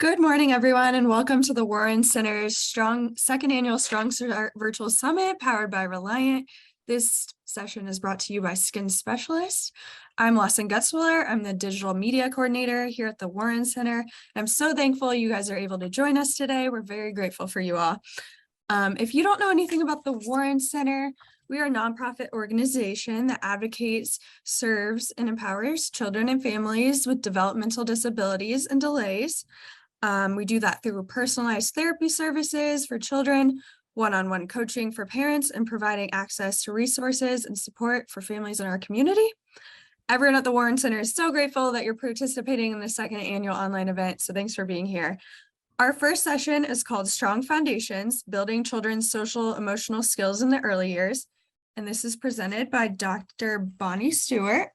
Good morning, everyone, and welcome to the Warren Center's second annual Strong Start Virtual Summit powered by Reliant. This session is brought to you by Skin Specialist. I'm Lawson Gutzwiller. I'm the digital media coordinator here at the Warren Center. And I'm so thankful you guys are able to join us today. We're very grateful for you all. If you don't know anything about the Warren Center, we are a nonprofit organization that advocates, serves, and empowers children and families with developmental disabilities and delays. We do that through personalized therapy services for children, one-on-one coaching for parents, and providing access to resources and support for families in our community. Everyone at the Warren Center is so grateful that you're participating in the second annual online event, so thanks for being here. Our first session is called Strong Foundations, Building Children's Social Emotional Skills in the Early Years, and this is presented by Dr. Bonnie Stewart.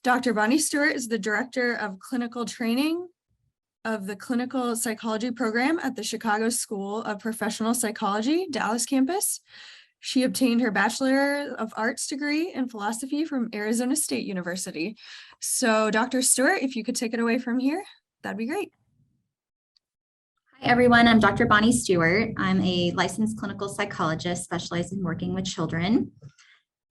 Dr. Bonnie Stewart is the Director of Clinical Training of the Clinical Psychology Program at the Chicago School of Professional Psychology, Dallas campus. She obtained her Bachelor of Arts degree in philosophy from Arizona State University. So Dr. Stewart, if you could take it away from here, that'd be great. Hi, everyone. I'm Dr. Bonnie Stewart. I'm a licensed clinical psychologist specializing in working with children,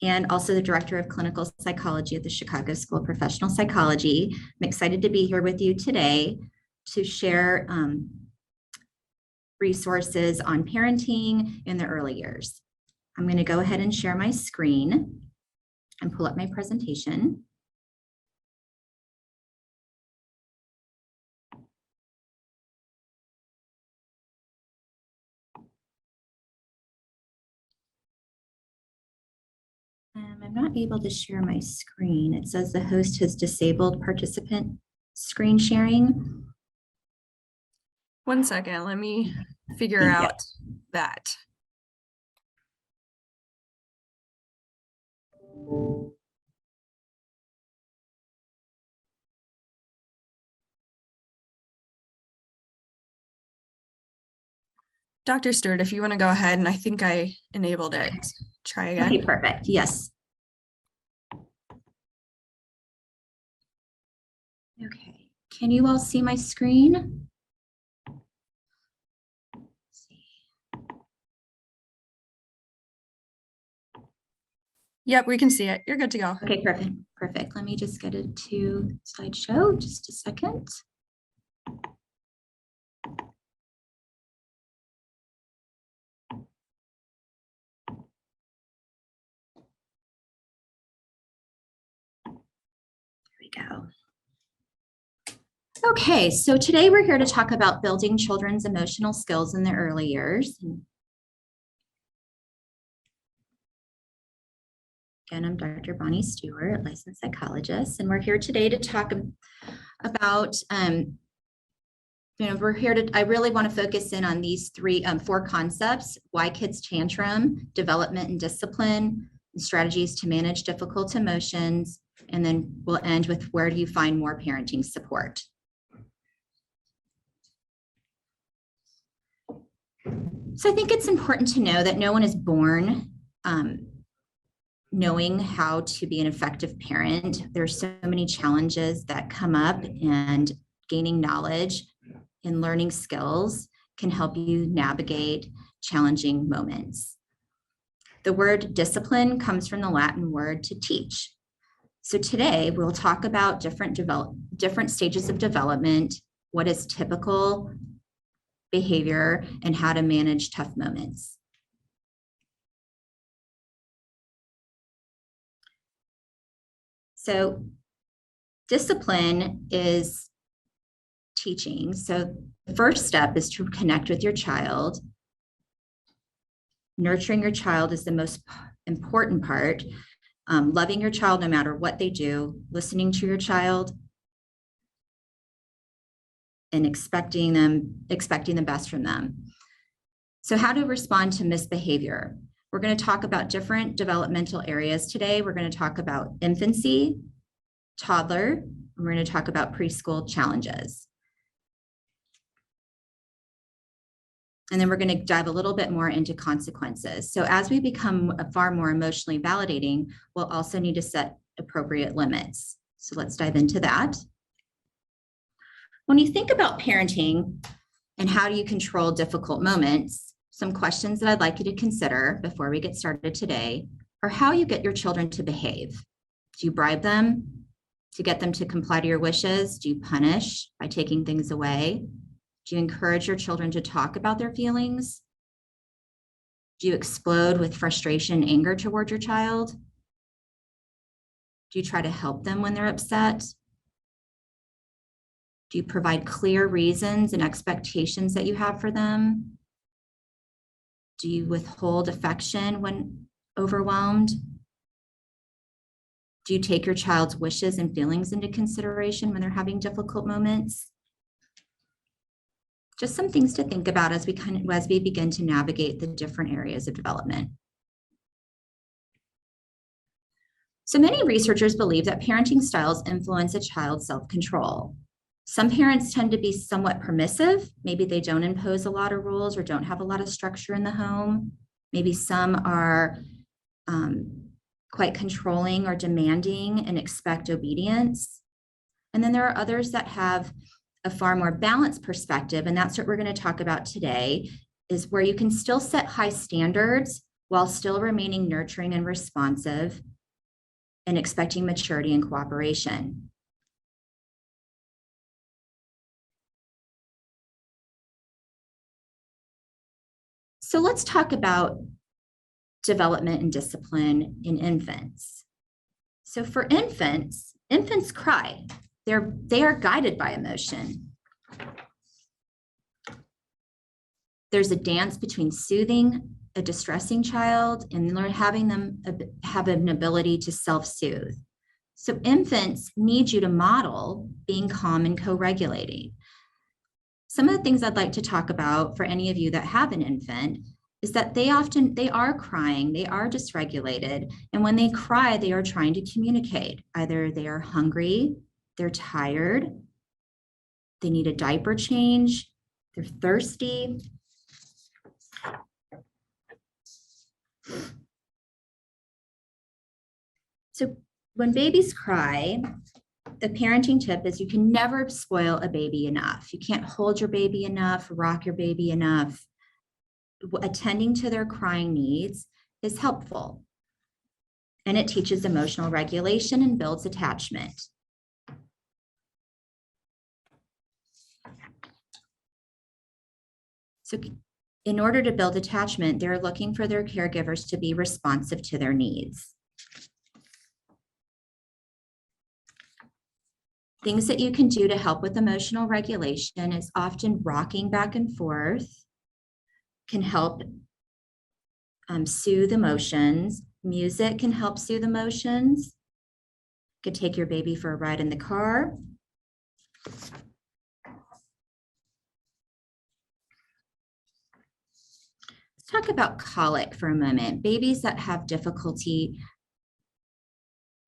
and also the Director of Clinical Psychology at the Chicago School of Professional Psychology. I'm excited to be here with you today to share resources on parenting in the early years. I'm going to go ahead and share my screen and pull up my presentation. I'm not able to share my screen. It says the host has disabled participant screen sharing. One second, let me figure out that. Dr. Stewart, if you want to go ahead, and I think I enabled it. Try again. Okay, perfect. Yes. Okay. Can you all see my screen? Yep, we can see it. You're good to go. Okay, perfect. Perfect. Let me just get it to slideshow. Just a second. There we go. Okay, so today we're here to talk about building children's emotional skills in the early years. Again, I'm Dr. Bonnie Stewart, licensed psychologist, and we're here today to talk about, I really want to focus in on these four concepts: why kids tantrum, development and discipline, and strategies to manage difficult emotions, and then we'll end with where do you find more parenting support. So I think it's important to know that no one is born knowing how to be an effective parent. There's so many challenges that come up, and gaining knowledge and learning skills can help you navigate challenging moments. The word discipline comes from the Latin word to teach. So today we'll talk about different stages of development, what is typical behavior, and how to manage tough moments. So discipline is teaching. So the first step is to connect with your child. Nurturing your child is the most important part. Loving your child no matter what they do, listening to your child, and expecting the best from them. So how to respond to misbehavior. We're going to talk about different developmental areas today. We're going to talk about infancy, toddler, and we're going to talk about preschool challenges. And then we're going to dive a little bit more into consequences. So as we become far more emotionally validating, we'll also need to set appropriate limits. So let's dive into that. When you think about parenting and how do you control difficult moments, some questions that I'd like you to consider before we get started today are how you get your children to behave. Do you bribe them to get them to comply to your wishes? Do you punish by taking things away? Do you encourage your children to talk about their feelings? Do you explode with frustration and anger toward your child? Do you try to help them when they're upset? Do you provide clear reasons and expectations that you have for them? Do you withhold affection when overwhelmed? Do you take your child's wishes and feelings into consideration when they're having difficult moments? Just some things to think about as we begin to navigate the different areas of development. So many researchers believe that parenting styles influence a child's self-control. Some parents tend to be somewhat permissive. Maybe they don't impose a lot of rules or don't have a lot of structure in the home. Maybe some are quite controlling or demanding and expect obedience. And then there are others that have a far more balanced perspective, and that's what we're going to talk about today, is where you can still set high standards while still remaining nurturing and responsive and expecting maturity and cooperation. So let's talk about development and discipline in infants. So for infants cry. They are guided by emotion. There's a dance between soothing a distressing child and having them have an ability to self-soothe. So infants need you to model being calm and co-regulating. Some of the things I'd like to talk about for any of you that have an infant is that they are crying, they are dysregulated, and when they cry, they are trying to communicate. Either they are hungry, they're tired, they need a diaper change, they're thirsty. So when babies cry, the parenting tip is you can never spoil a baby enough. You can't hold your baby enough, rock your baby enough. Attending to their crying needs is helpful, and it teaches emotional regulation and builds attachment. So in order to build attachment, they're looking for their caregivers to be responsive to their needs. Things that you can do to help with emotional regulation is often rocking back and forth can help soothe emotions. Music can help soothe emotions. You could take your baby for a ride in the car. Let's talk about colic for a moment. Babies that have difficulty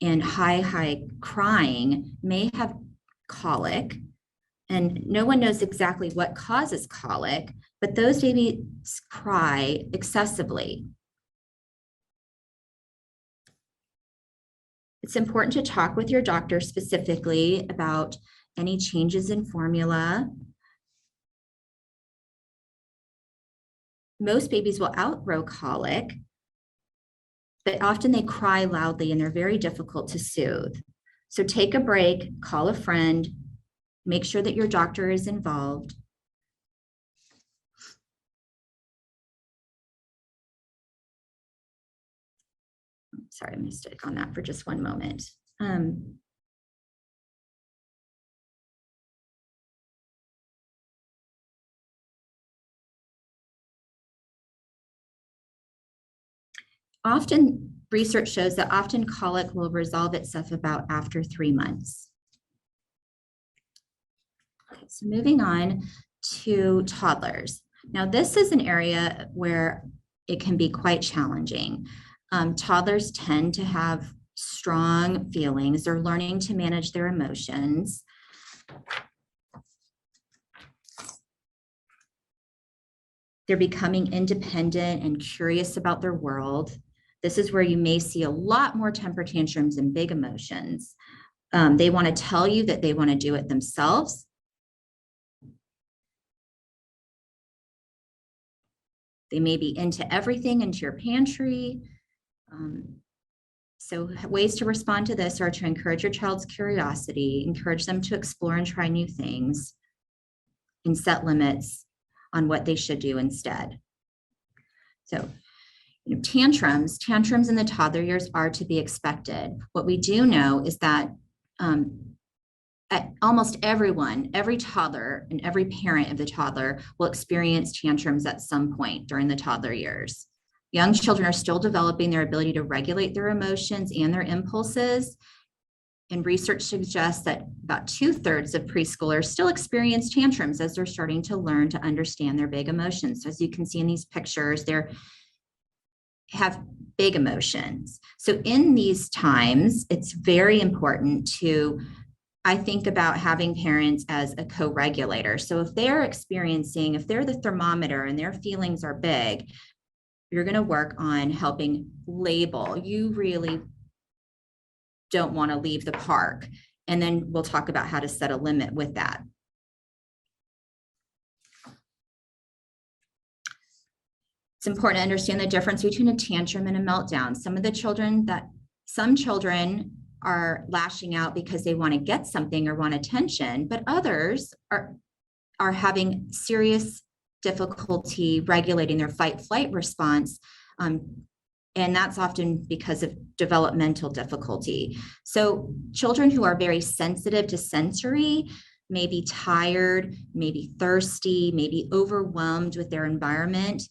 in high crying may have colic, and no one knows exactly what causes colic, but those babies cry excessively. It's important to talk with your doctor specifically about any changes in formula. Most babies will outgrow colic, but often they cry loudly and they're very difficult to soothe. So take a break, call a friend, make sure that your doctor is involved. Sorry, I'm going to stick on that for just one moment. Often, research shows that often colic will resolve itself about after 3 months. Okay, so moving on to toddlers. Now, this is an area where it can be quite challenging. Toddlers tend to have strong feelings. They're learning to manage their emotions. They're becoming independent and curious about their world. This is where you may see a lot more temper tantrums and big emotions. They want to tell you that they want to do it themselves. They may be into everything, into your pantry. So ways to respond to this are to encourage your child's curiosity, encourage them to explore and try new things, and set limits on what they should do instead. So, tantrums in the toddler years are to be expected. What we do know is that almost every toddler and every parent of the toddler will experience tantrums at some point during the toddler years. Young children are still developing their ability to regulate their emotions and their impulses. And research suggests that about 2/3 of preschoolers still experience tantrums as they're starting to learn to understand their big emotions. So as you can see in these pictures, they have big emotions. So in these times, it's very important I think about having parents as a co-regulator. So if they're the thermometer and their feelings are big, you're going to work on helping label. You really don't want to leave the park. And then we'll talk about how to set a limit with that. It's important to understand the difference between a tantrum and a meltdown. Some children are lashing out because they want to get something or want attention, but others are having serious difficulty regulating their fight-flight response. And that's often because of developmental difficulty. So children who are very sensitive to sensory may be tired, maybe thirsty, maybe overwhelmed with their environment.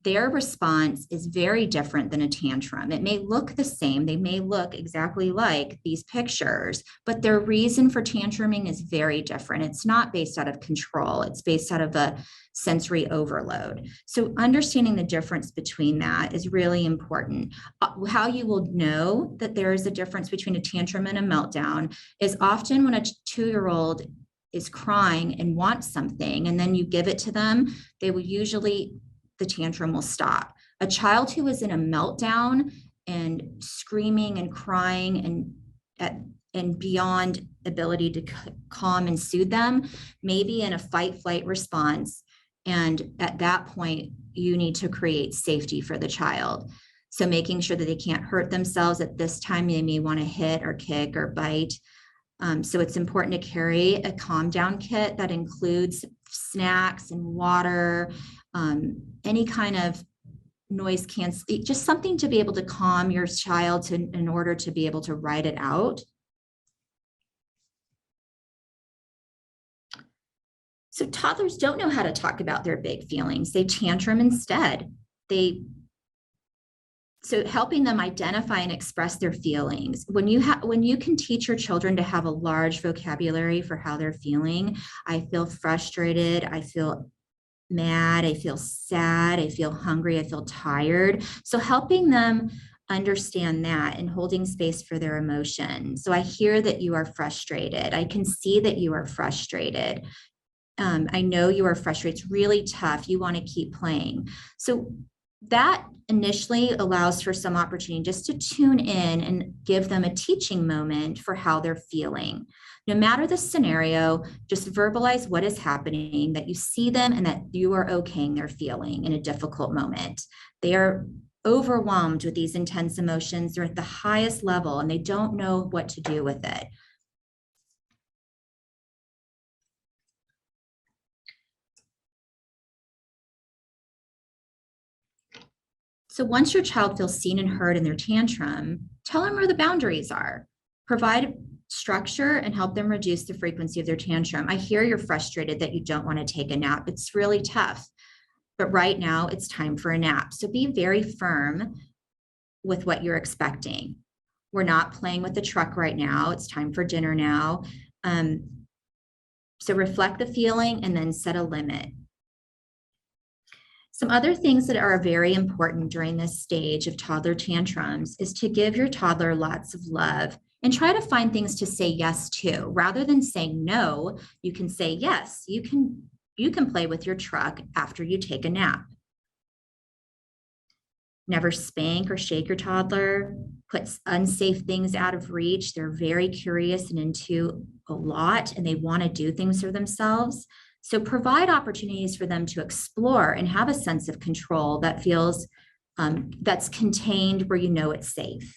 Their response is very different than a tantrum. It may look the same. They may look exactly like these pictures, but their reason for tantruming is very different. It's not based out of control. It's based out of a sensory overload. So understanding the difference between that is really important. How you will know that there is a difference between a tantrum and a meltdown is often when a 2-year-old is crying and wants something, and then you give it to them, the tantrum will stop. A child who is in a meltdown and screaming and crying and beyond ability to calm and soothe them, may be in a fight-flight response. And at that point, you need to create safety for the child. So making sure that they can't hurt themselves at this time, they may want to hit or kick or bite. So it's important to carry a calm down kit that includes snacks and water, any kind of noise canceling, just something to be able to calm your child in order to be able to ride it out. So toddlers don't know how to talk about their big feelings. They tantrum instead. So helping them identify and express their feelings. When you can teach your children to have a large vocabulary for how they're feeling, I feel frustrated, I feel mad, I feel sad, I feel hungry, I feel tired. So helping them understand that and holding space for their emotions. So I hear that you are frustrated. I can see that you are frustrated. I know you are frustrated. It's really tough. You want to keep playing. So that initially allows for some opportunity just to tune in and give them a teaching moment for how they're feeling. No matter the scenario, just verbalize what is happening, that you see them and that you are okaying their feeling in a difficult moment. They are overwhelmed with these intense emotions. They're at the highest level and they don't know what to do with it. So once your child feels seen and heard in their tantrum, tell them where the boundaries are. Provide structure and help them reduce the frequency of their tantrum. I hear you're frustrated that you don't want to take a nap. It's really tough, but right now it's time for a nap. So be very firm with what you're expecting. We're not playing with the truck right now. It's time for dinner now. So reflect the feeling and then set a limit. Some other things that are very important during this stage of toddler tantrums is to give your toddler lots of love and try to find things to say yes to. Rather than saying no, you can say yes, you can play with your truck after you take a nap. Never spank or shake your toddler. Put unsafe things out of reach. They're very curious and into a lot and they want to do things for themselves. So provide opportunities for them to explore and have a sense of control that feels that's contained where you know it's safe.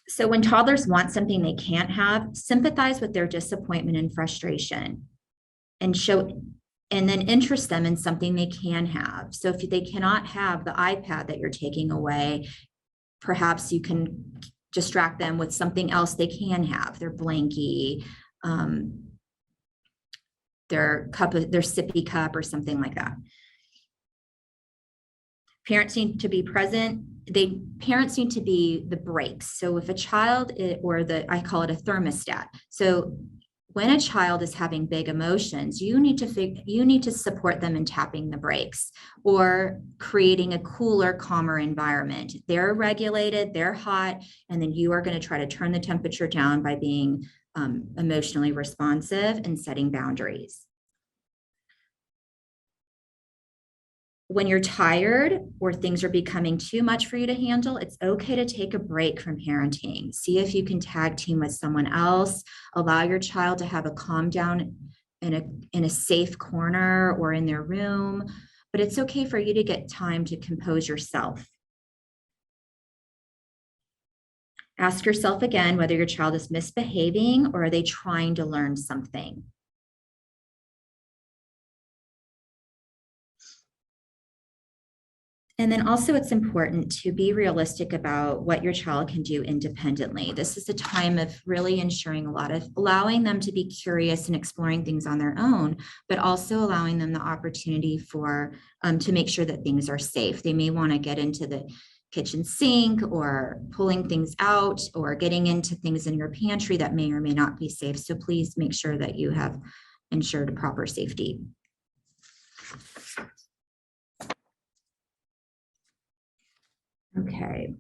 So when toddlers want something they can't have, sympathize with their disappointment and frustration and then interest them in something they can have. So if they cannot have the iPad that you're taking away, perhaps you can distract them with something else they can have, their blankie, their sippy cup or something like that. Parents need to be present. Parents need to be the brakes. So if a child I call it a thermostat. So when a child is having big emotions, you need to support them in tapping the brakes or creating a cooler, calmer environment. They're regulated, they're hot, and then you are going to try to turn the temperature down by being emotionally responsive and setting boundaries. When you're tired or things are becoming too much for you to handle, it's okay to take a break from parenting. See if you can tag team with someone else. Allow your child to have a calm down in a safe corner or in their room, but it's okay for you to get time to compose yourself. Ask yourself again whether your child is misbehaving or are they trying to learn something. And then also it's important to be realistic about what your child can do independently. This is a time of really ensuring allowing them to be curious and exploring things on their own, but also allowing them the opportunity to make sure that things are safe. They may want to get into the kitchen sink or pulling things out or getting into things in your pantry that may or may not be safe. So please make sure that you have ensured proper safety. Okay.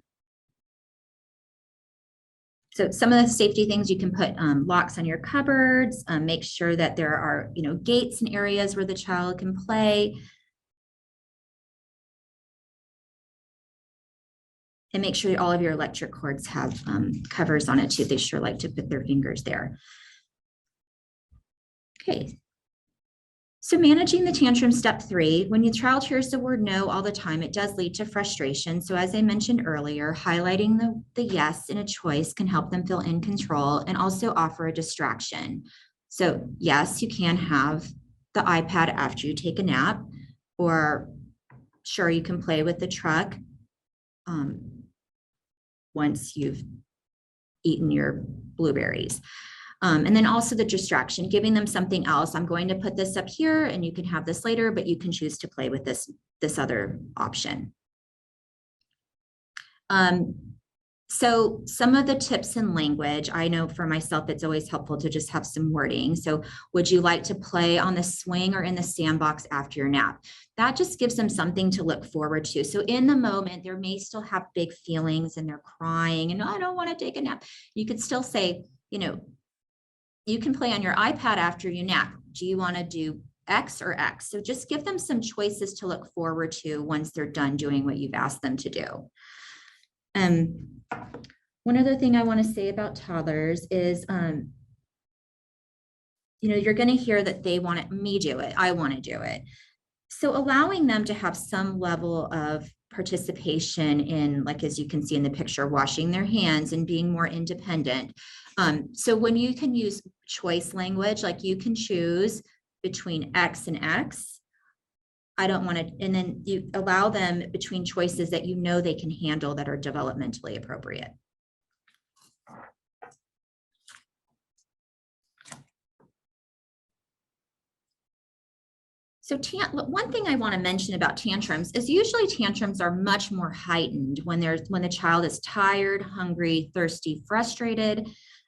So some of the safety things, you can put locks on your cupboards, make sure that there are, gates and areas where the child can play. And make sure all of your electric cords have covers on it too. They sure like to put their fingers there. Okay. So managing the tantrum, step 3, when your child hears the word no all the time, it does lead to frustration. So as I mentioned earlier, highlighting the yes in a choice can help them feel in control and also offer a distraction. So yes, you can have the iPad after you take a nap, or sure, you can play with the truck once you've eaten your blueberries. And then also the distraction, giving them something else. I'm going to put this up here and you can have this later, but you can choose to play with this other option. So some of the tips in language, I know for myself, it's always helpful to just have some wording. So would you like to play on the swing or in the sandbox after your nap? That just gives them something to look forward to. So in the moment, they may still have big feelings and they're crying and I don't want to take a nap. You could still say, you can play on your iPad after you nap. Do you want to do X or X? So just give them some choices to look forward to once they're done doing what you've asked them to do. One other thing I want to say about toddlers is, you're going to hear that they want me do it. I want to do it. So allowing them to have some level of participation in, like, as you can see in the picture, washing their hands and being more independent. So when you can use choice language, like you can choose between X and X, I don't want to, and then you allow them between choices that they can handle that are developmentally appropriate. So one thing I want to mention about tantrums is usually tantrums are much more heightened when the child is tired, hungry, thirsty, frustrated.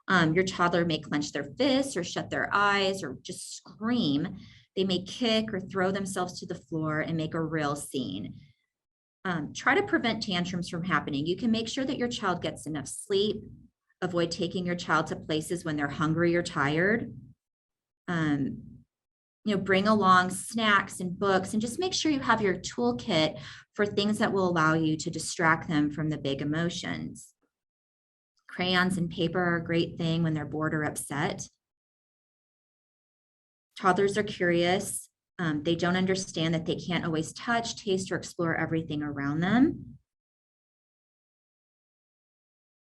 Your toddler may clench their fists or shut their eyes or just scream. They may kick or throw themselves to the floor and make a real scene. Try to prevent tantrums from happening. You can make sure that your child gets enough sleep. Avoid taking your child to places when they're hungry or tired. Bring along snacks and books and just make sure you have your toolkit for things that will allow you to distract them from the big emotions. Crayons and paper are a great thing when they're bored or upset. Toddlers are curious. They don't understand that they can't always touch, taste, or explore everything around them.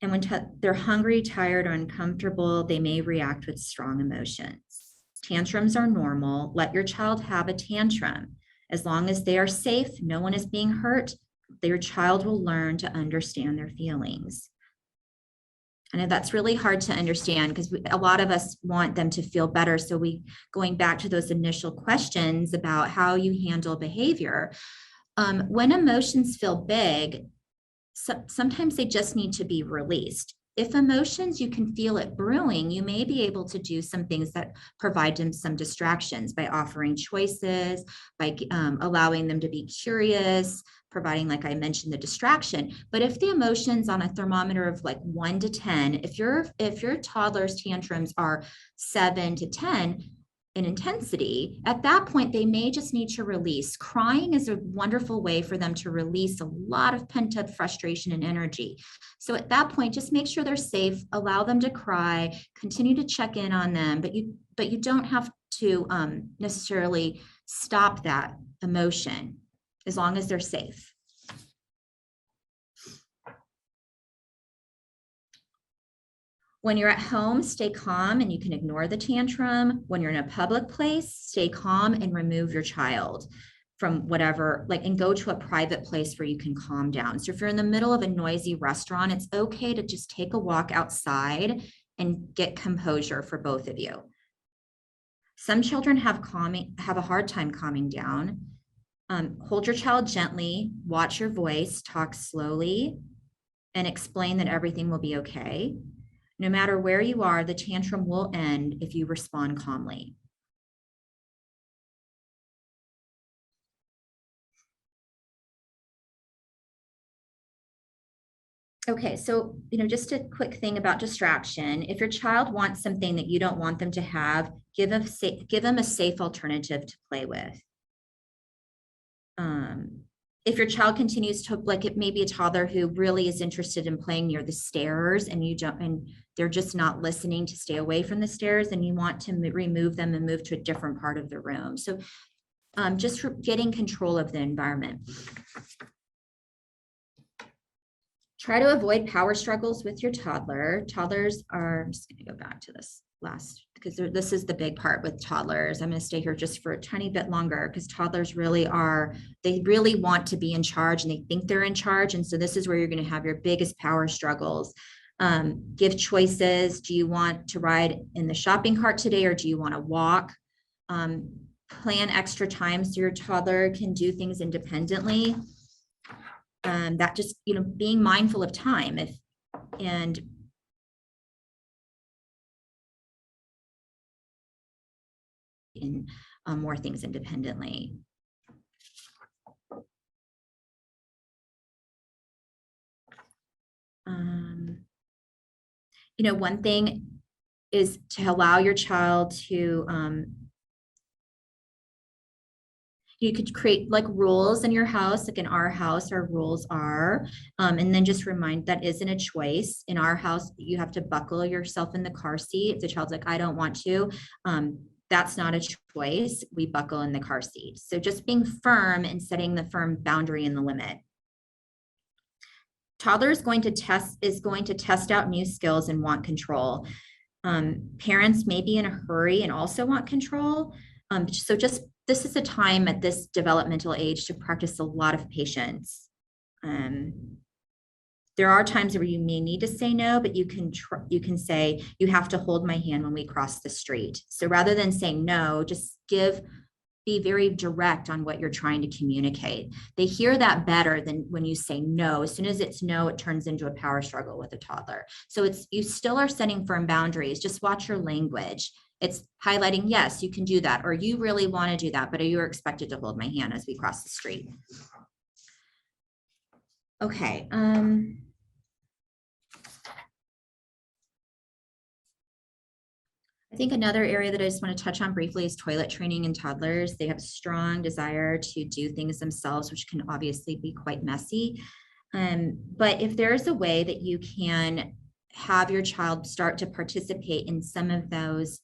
And when they're hungry, tired, or uncomfortable, they may react with strong emotions. Tantrums are normal. Let your child have a tantrum. As long as they are safe, no one is being hurt, your child will learn to understand their feelings. I know that's really hard to understand because a lot of us want them to feel better. So going back to those initial questions about how you handle behavior, when emotions feel big, sometimes they just need to be released. If emotions, you can feel it brewing, you may be able to do some things that provide them some distractions by offering choices, by allowing them to be curious, providing, like I mentioned, the distraction. But if the emotions on a thermometer of like 1 to 10, if your toddler's tantrums are 7 to 10, in intensity, at that point, they may just need to release. Crying is a wonderful way for them to release a lot of pent-up frustration and energy. So at that point, just make sure they're safe, allow them to cry, continue to check in on them, but you don't have to necessarily stop that emotion as long as they're safe. When you're at home, stay calm and you can ignore the tantrum. When you're in a public place, stay calm and remove your child from whatever, and go to a private place where you can calm down. So if you're in the middle of a noisy restaurant, it's okay to just take a walk outside and get composure for both of you. Some children have a hard time calming down. Hold your child gently, watch your voice, talk slowly, and explain that everything will be okay. No matter where you are, the tantrum will end if you respond calmly. Okay, so, just a quick thing about distraction. If your child wants something that you don't want them to have, give them a safe alternative to play with. If your child continues to, it may be a toddler who really is interested in playing near the stairs and they're just not listening to stay away from the stairs, and you want to remove them and move to a different part of the room. So just getting control of the environment. Try to avoid power struggles with your toddler. Toddlers are, I'm just going to go back to this last, because this is the big part with toddlers. I'm going to stay here just for a tiny bit longer because toddlers they really want to be in charge and they think they're in charge. And so this is where you're going to have your biggest power struggles. Give choices. Do you want to ride in the shopping cart today or do you want to walk? Plan extra time so your toddler can do things independently. That just, being mindful of time and more things independently. One thing is to allow your child to, you could create rules in your house, in our house, our rules are, and then just remind that isn't a choice. In our house, you have to buckle yourself in the car seat. If the child's like, I don't want to, that's not a choice. We buckle in the car seat. So just being firm and setting the firm boundary and the limit. Toddler is going to test out new skills and want control. Parents may be in a hurry and also want control. So this is a time at this developmental age to practice a lot of patience. There are times where you may need to say no, but you can say, you have to hold my hand when we cross the street. So rather than saying no, just be very direct on what you're trying to communicate. They hear that better than when you say no. As soon as it's no, it turns into a power struggle with a toddler. So you still are setting firm boundaries. Just watch your language. It's highlighting, yes, you can do that, or you really want to do that, but you're expected to hold my hand as we cross the street. Okay. I think another area that I just want to touch on briefly is toilet training in toddlers. They have a strong desire to do things themselves, which can obviously be quite messy. But if there's a way that you can have your child start to participate in some of those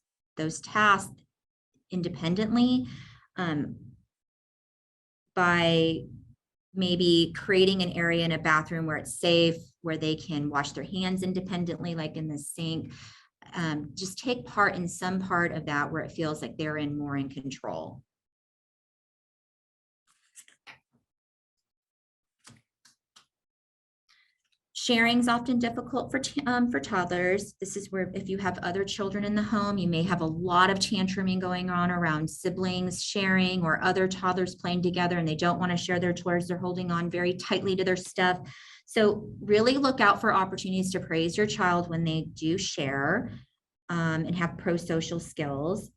tasks independently by maybe creating an area in a bathroom where it's safe, where they can wash their hands independently, like in the sink. Just take part in some part of that where it feels like they're more in control. Sharing is often difficult for toddlers. This is where if you have other children in the home, you may have a lot of tantruming going on around siblings sharing or other toddlers playing together and they don't want to share their toys. They're holding on very tightly to their stuff. So really look out for opportunities to praise your child when they do share and have pro-social skills.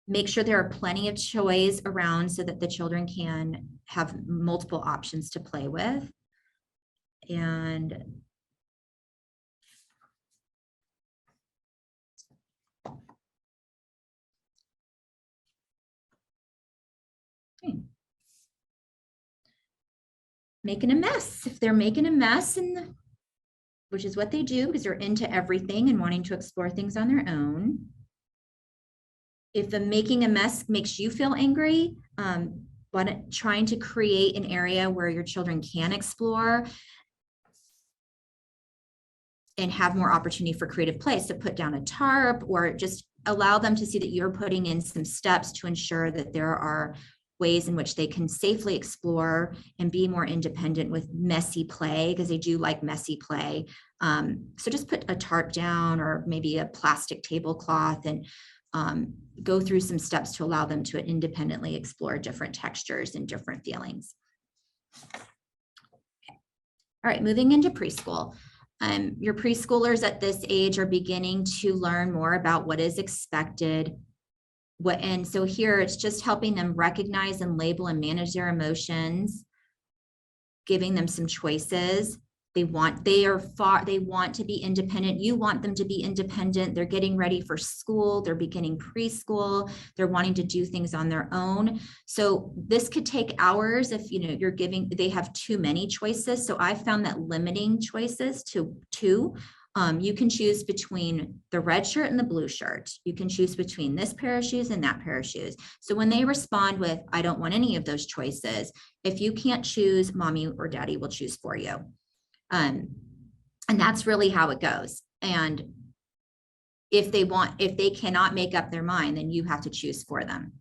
Make sure there are plenty of toys around so that the children can have multiple options to play with. And okay. Making a mess. If they're making a mess, which is what they do because they're into everything and wanting to explore things on their own. If the making a mess makes you feel angry, trying to create an area where your children can explore and have more opportunity for creative play. So put down a tarp or just allow them to see that you're putting in some steps to ensure that there are ways in which they can safely explore and be more independent with messy play, because they do like messy play. So just put a tarp down or maybe a plastic tablecloth and go through some steps to allow them to independently explore different textures and different feelings. Okay. All right, moving into preschool. Your preschoolers at this age are beginning to learn more about what is expected. And so here it's just helping them recognize and label and manage their emotions, giving them some choices. They want to be independent. You want them to be independent. They're getting ready for school. They're beginning preschool. They're wanting to do things on their own. So this could take hours if they have too many choices. So I found that limiting choices to two. You can choose between the red shirt and the blue shirt. You can choose between this pair of shoes and that pair of shoes. So when they respond with, I don't want any of those choices, if you can't choose, mommy or daddy will choose for you. And that's really how it goes. And if they cannot make up their mind, then you have to choose for them.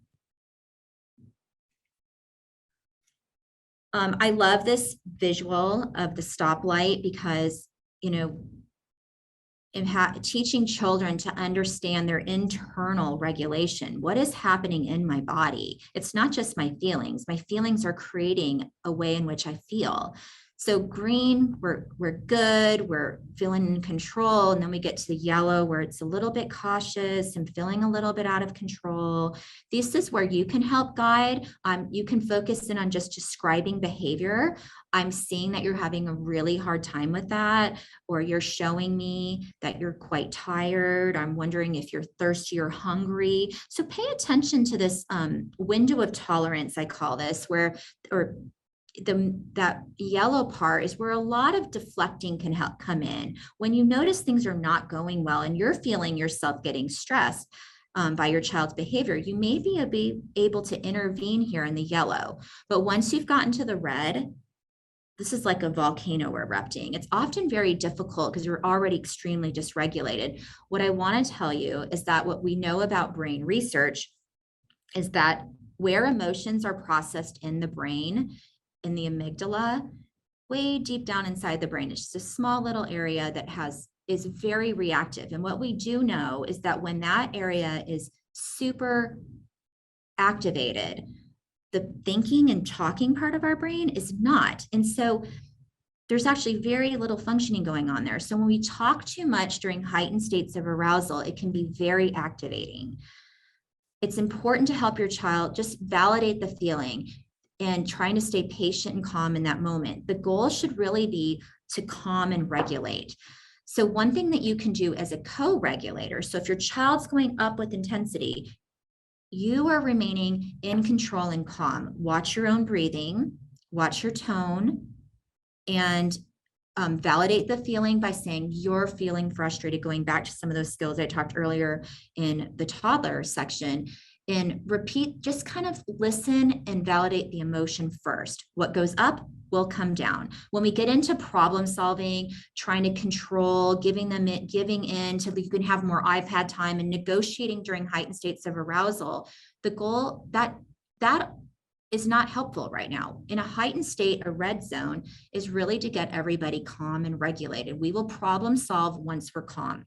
I love this visual of the stoplight because, teaching children to understand their internal regulation. What is happening in my body? It's not just my feelings. My feelings are creating a way in which I feel. So green, we're good, we're feeling in control. And then we get to the yellow where it's a little bit cautious and feeling a little bit out of control. This is where you can help guide. You can focus in on just describing behavior. I'm seeing that you're having a really hard time with that, or you're showing me that you're quite tired. I'm wondering if you're thirsty or hungry. So pay attention to this window of tolerance, I call this, that yellow part is where a lot of deflecting can help come in. When you notice things are not going well and you're feeling yourself getting stressed by your child's behavior, you may be able to intervene here in the yellow. But once you've gotten to the red, this is like a volcano erupting. It's often very difficult because you're already extremely dysregulated. What I want to tell you is that what we know about brain research is that where emotions are processed in the brain, in the amygdala, way deep down inside the brain. It's just a small little area that is very reactive. And what we do know is that when that area is super activated, the thinking and talking part of our brain is not. And so there's actually very little functioning going on there. So when we talk too much during heightened states of arousal, it can be very activating. It's important to help your child just validate the feeling and trying to stay patient and calm in that moment. The goal should really be to calm and regulate. So one thing that you can do as a co-regulator, so if your child's going up with intensity, you are remaining in control and calm. Watch your own breathing, watch your tone, and validate the feeling by saying you're feeling frustrated, going back to some of those skills I talked earlier in the toddler section, and repeat, just kind of listen and validate the emotion first. What goes up will come down. When we get into problem solving, trying to control, giving in till you can have more iPad time and negotiating during heightened states of arousal, the goal that is not helpful right now. In a heightened state, a red zone is really to get everybody calm and regulated. We will problem solve once we're calm.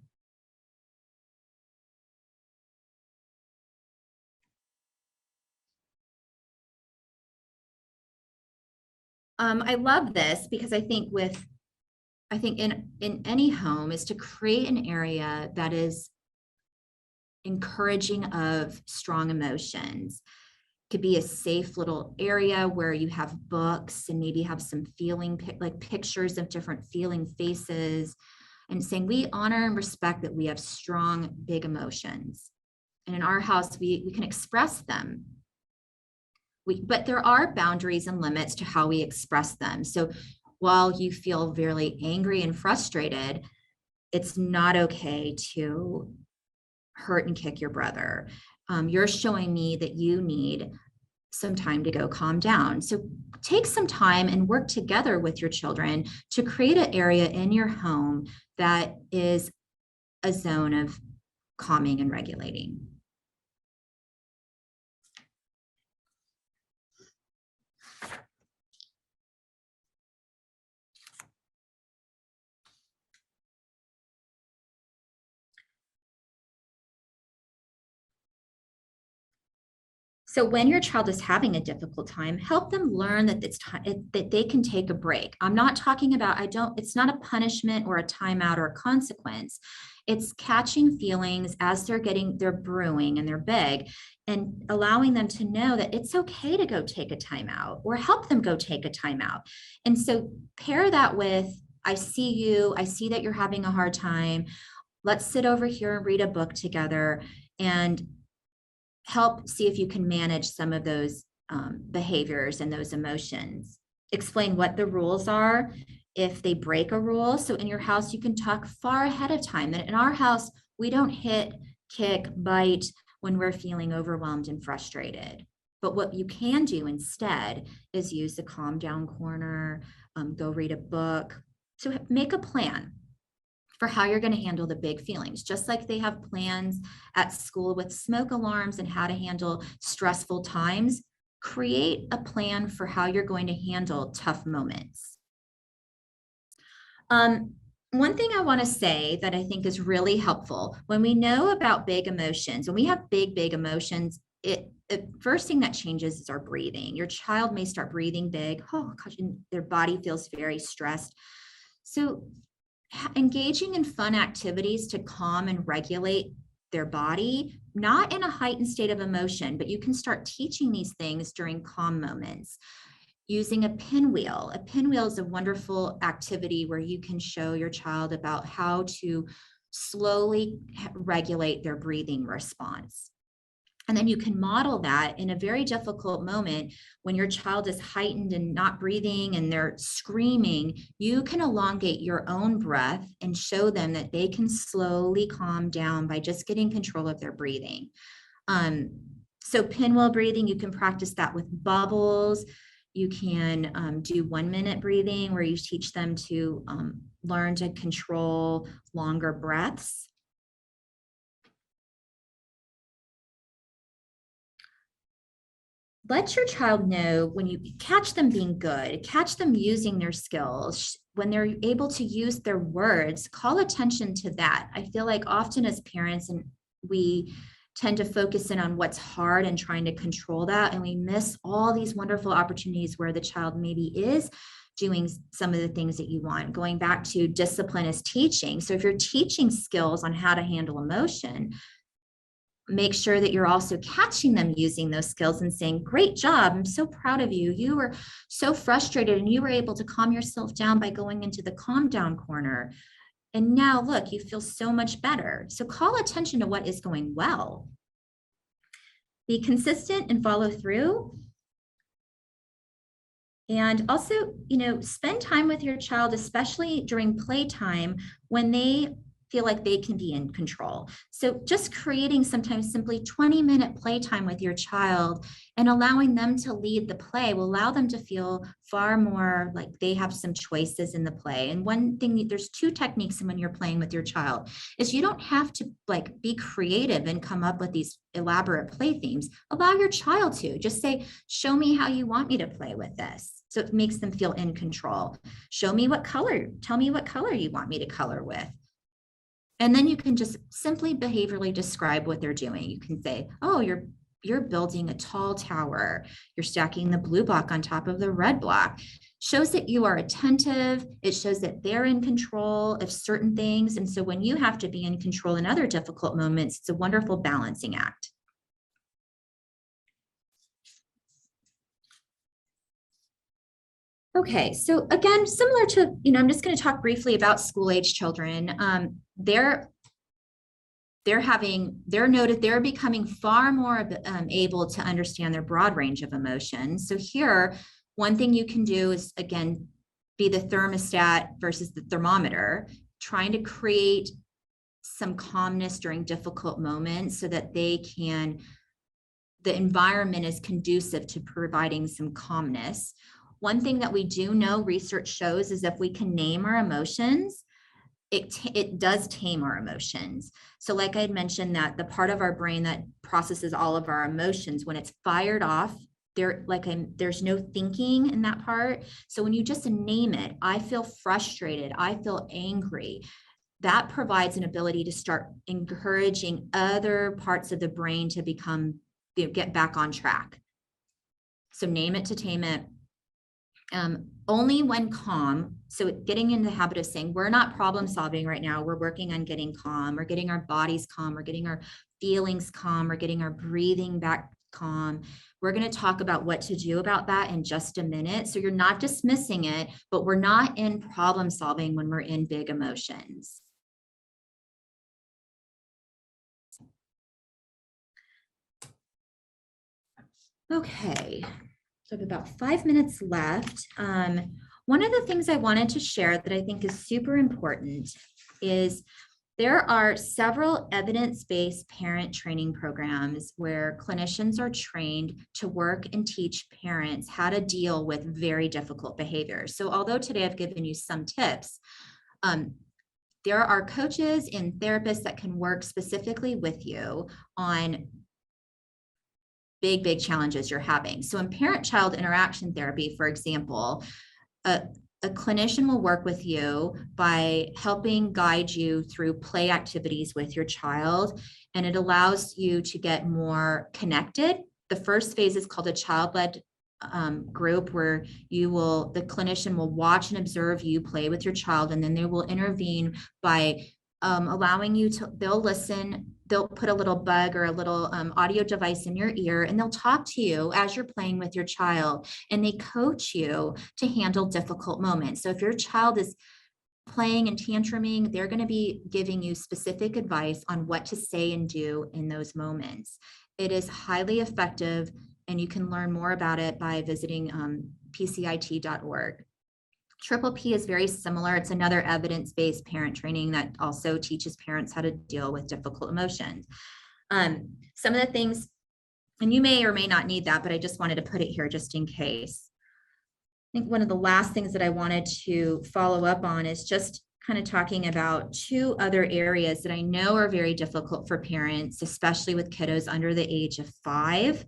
I love this because I think in any home is to create an area that is encouraging of strong emotions. Could be a safe little area where you have books and maybe have some like pictures of different feeling faces, and saying we honor and respect that we have strong, big emotions. And in our house, we can express them. But there are boundaries and limits to how we express them. So while you feel very angry and frustrated, it's not okay to hurt and kick your brother. You're showing me that you need some time to go calm down. So take some time and work together with your children to create an area in your home that is a zone of calming and regulating. So when your child is having a difficult time, help them learn that it's time that they can take a break. I'm not talking about, it's not a punishment or a timeout or a consequence. It's catching feelings as they're brewing and they're big, and allowing them to know that it's okay to go take a timeout, or help them go take a timeout. And so pair that with, I see you, I see that you're having a hard time. Let's sit over here and read a book together, and help see if you can manage some of those behaviors and those emotions. Explain what the rules are if they break a rule. So in your house, you can talk far ahead of time. And in our house, we don't hit, kick, bite when we're feeling overwhelmed and frustrated. But what you can do instead is use the calm down corner, go read a book. So make a plan for how you're going to handle the big feelings, just like they have plans at school with smoke alarms and how to handle stressful times. Create a plan for how you're going to handle tough moments. One thing I want to say that I think is really helpful when we know about big emotions, when we have big emotions, the first thing that changes is our breathing. Your child may start breathing big. Oh gosh, and their body feels very stressed. So engaging in fun activities to calm and regulate their body, not in a heightened state of emotion, but you can start teaching these things during calm moments. Using a pinwheel. A pinwheel is a wonderful activity where you can show your child about how to slowly regulate their breathing response. And then you can model that in a very difficult moment when your child is heightened and not breathing and they're screaming. You can elongate your own breath and show them that they can slowly calm down by just getting control of their breathing. So pinwheel breathing, you can practice that with bubbles. You can do 1 minute breathing where you teach them to learn to control longer breaths. Let your child know when you catch them being good, catch them using their skills, when they're able to use their words, call attention to that. I feel like often as parents, and we tend to focus in on what's hard and trying to control that, and we miss all these wonderful opportunities where the child maybe is doing some of the things that you want. Going back to discipline is teaching. So if you're teaching skills on how to handle emotion, make sure that you're also catching them using those skills and saying, great job, I'm so proud of you. You were so frustrated and you were able to calm yourself down by going into the calm down corner. And now look, you feel so much better. So call attention to what is going well. Be consistent and follow through. And also, spend time with your child, especially during playtime when they feel like they can be in control. So just creating sometimes simply 20-minute playtime with your child and allowing them to lead the play will allow them to feel far more like they have some choices in the play. And one thing, there's two techniques when you're playing with your child is you don't have to like be creative and come up with these elaborate play themes. Allow your child to just say, show me how you want me to play with this. So it makes them feel in control. Show me what color, tell me what color you want me to color with. And then you can just simply behaviorally describe what they're doing. You can say, oh, you're building a tall tower. You're stacking the blue block on top of the red block. Shows that you are attentive. It shows that they're in control of certain things. And so when you have to be in control in other difficult moments, it's a wonderful balancing act. Okay, so again, similar to, I'm just going to talk briefly about school age children. They're becoming far more able to understand their broad range of emotions. So here, one thing you can do is, again, be the thermostat versus the thermometer, trying to create some calmness during difficult moments so that the environment is conducive to providing some calmness. One thing that we do know, research shows, is if we can name our emotions, it does tame our emotions. So like I had mentioned, that the part of our brain that processes all of our emotions, when it's fired off, there's no thinking in that part. So when you just name it, I feel frustrated, I feel angry, that provides an ability to start encouraging other parts of the brain to get back on track. So name it to tame it. Only when calm. So getting in the habit of saying, we're not problem solving right now. We're working on getting calm. We're getting our bodies calm. We're getting our feelings calm. We're getting our breathing back calm. We're going to talk about what to do about that in just a minute. So you're not dismissing it, but we're not in problem solving when we're in big emotions. Okay. So I have about 5 minutes left. One of the things I wanted to share that I think is super important is there are several evidence-based parent training programs where clinicians are trained to work and teach parents how to deal with very difficult behaviors. So although today I've given you some tips, there are coaches and therapists that can work specifically with you on big challenges you're having. So in parent-child interaction therapy, for example, a clinician will work with you by helping guide you through play activities with your child, and it allows you to get more connected. The first phase is called a child-led group, where the clinician will watch and observe you play with your child, and then they will intervene by allowing you to, they'll listen, they'll put a little bug or a little audio device in your ear, and they'll talk to you as you're playing with your child, and they coach you to handle difficult moments. So if your child is playing and tantruming, they're going to be giving you specific advice on what to say and do in those moments. It is highly effective, and you can learn more about it by visiting pcit.org. Triple P is very similar. It's another evidence-based parent training that also teaches parents how to deal with difficult emotions. Some of the things, and you may or may not need that, but I just wanted to put it here just in case. I think one of the last things that I wanted to follow up on is just kind of talking about two other areas that I know are very difficult for parents, especially with kiddos under the age of 5,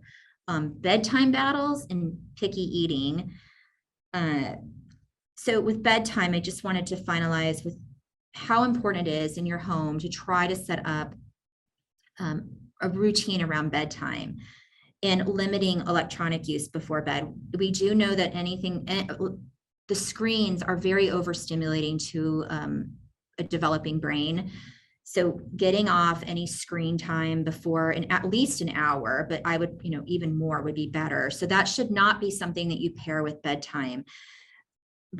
bedtime battles and picky eating. So with bedtime, I just wanted to finalize with how important it is in your home to try to set up a routine around bedtime and limiting electronic use before bed. We do know that the screens are very overstimulating to a developing brain. So getting off any screen time before at least an hour, but I would, even more would be better. So that should not be something that you pair with bedtime.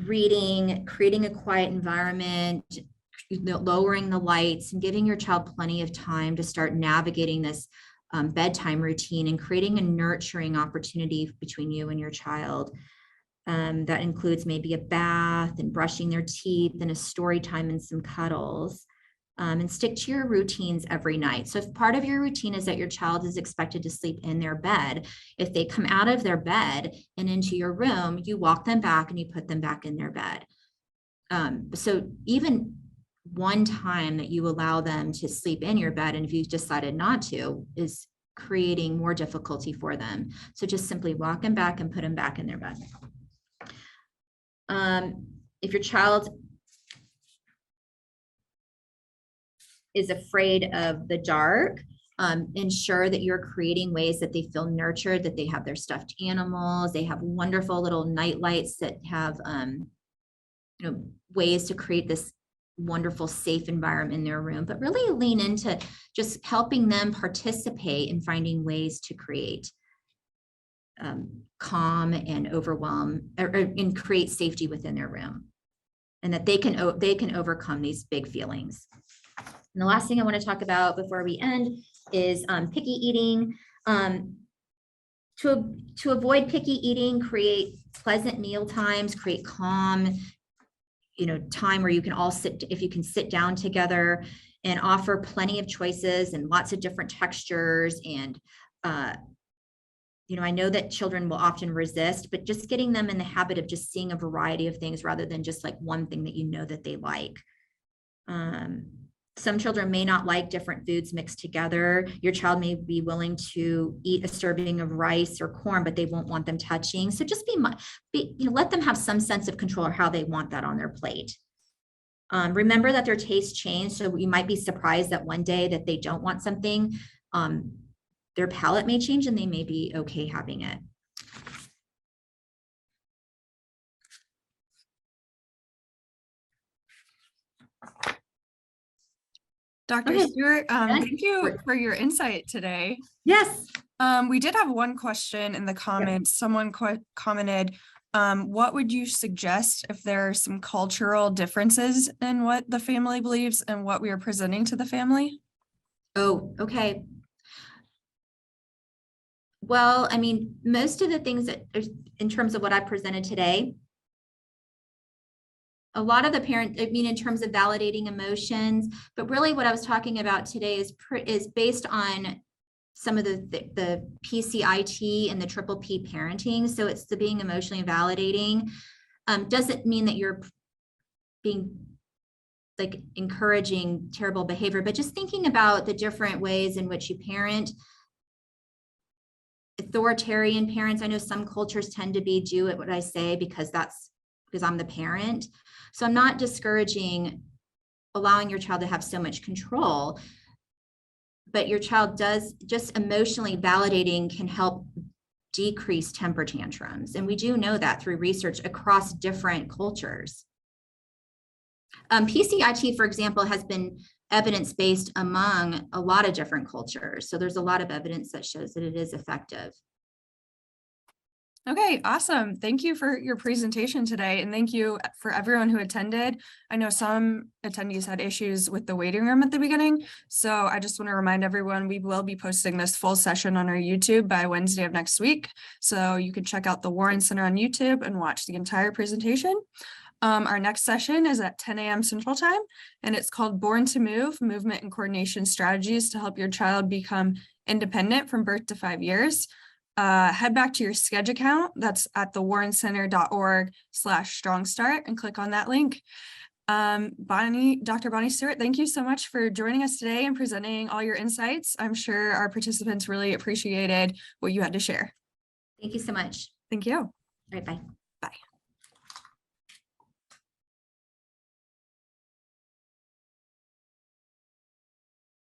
Reading, creating a quiet environment, lowering the lights, and giving your child plenty of time to start navigating this bedtime routine, and creating a nurturing opportunity between you and your child. That includes maybe a bath and brushing their teeth and a story time and some cuddles. And stick to your routines every night. So if part of your routine is that your child is expected to sleep in their bed, if they come out of their bed and into your room, you walk them back and you put them back in their bed. So even one time that you allow them to sleep in your bed, and if you decided not to, is creating more difficulty for them. So just simply walk them back and put them back in their bed. If your child is afraid of the dark, ensure that you're creating ways that they feel nurtured, that they have their stuffed animals, they have wonderful little night lights that have ways to create this wonderful safe environment in their room, but really lean into just helping them participate in finding ways to create calm and overwhelm and create safety within their room, and that they can overcome these big feelings. And the last thing I want to talk about before we end is picky eating. To avoid picky eating, create pleasant meal times, create calm, time where you can all if you can sit down together, and offer plenty of choices and lots of different textures. And, I know that children will often resist, but just getting them in the habit of just seeing a variety of things rather than just like one thing that that they like. Some children may not like different foods mixed together. Your child may be willing to eat a serving of rice or corn, but they won't want them touching. So just let them have some sense of control of how they want that on their plate. Remember that their tastes change. So you might be surprised that one day that they don't want something, their palate may change and they may be okay having it. Dr. Okay. Stewart, Yes. thank you for your insight today. Yes. We did have one question in the comments. Someone commented, what would you suggest if there are some cultural differences in what the family believes and what we are presenting to the family? Oh, okay. Well, I mean, most of the things that in terms of what I presented today, a lot of the parents, in terms of validating emotions, but really what I was talking about today is based on some of the PCIT and the triple P parenting. So it's the being emotionally validating. Doesn't mean that you're being like encouraging terrible behavior, but just thinking about the different ways in which you parent. Authoritarian parents, I know some cultures tend to be do it what I say because I'm the parent. So I'm not discouraging allowing your child to have so much control, but your child does just emotionally validating can help decrease temper tantrums. And we do know that through research across different cultures. PCIT, for example, has been evidence-based among a lot of different cultures. So there's a lot of evidence that shows that it is effective. Okay, awesome. Thank you for your presentation today. And thank you for everyone who attended. I know some attendees had issues with the waiting room at the beginning. So I just want to remind everyone, we will be posting this full session on our YouTube by Wednesday of next week. So you can check out the Warren Center on YouTube and watch the entire presentation. Our next session is at 10 a.m. Central Time, and it's called Born to Move, Movement and Coordination Strategies to Help Your Child Become Independent from Birth to 5 Years. Head back to your Schedule account. That's at thewarrencenter.org/strongstart and click on that link. Dr. Bonnie Stewart, thank you so much for joining us today and presenting all your insights. I'm sure our participants really appreciated what you had to share. Thank you so much. Thank you. All right, bye.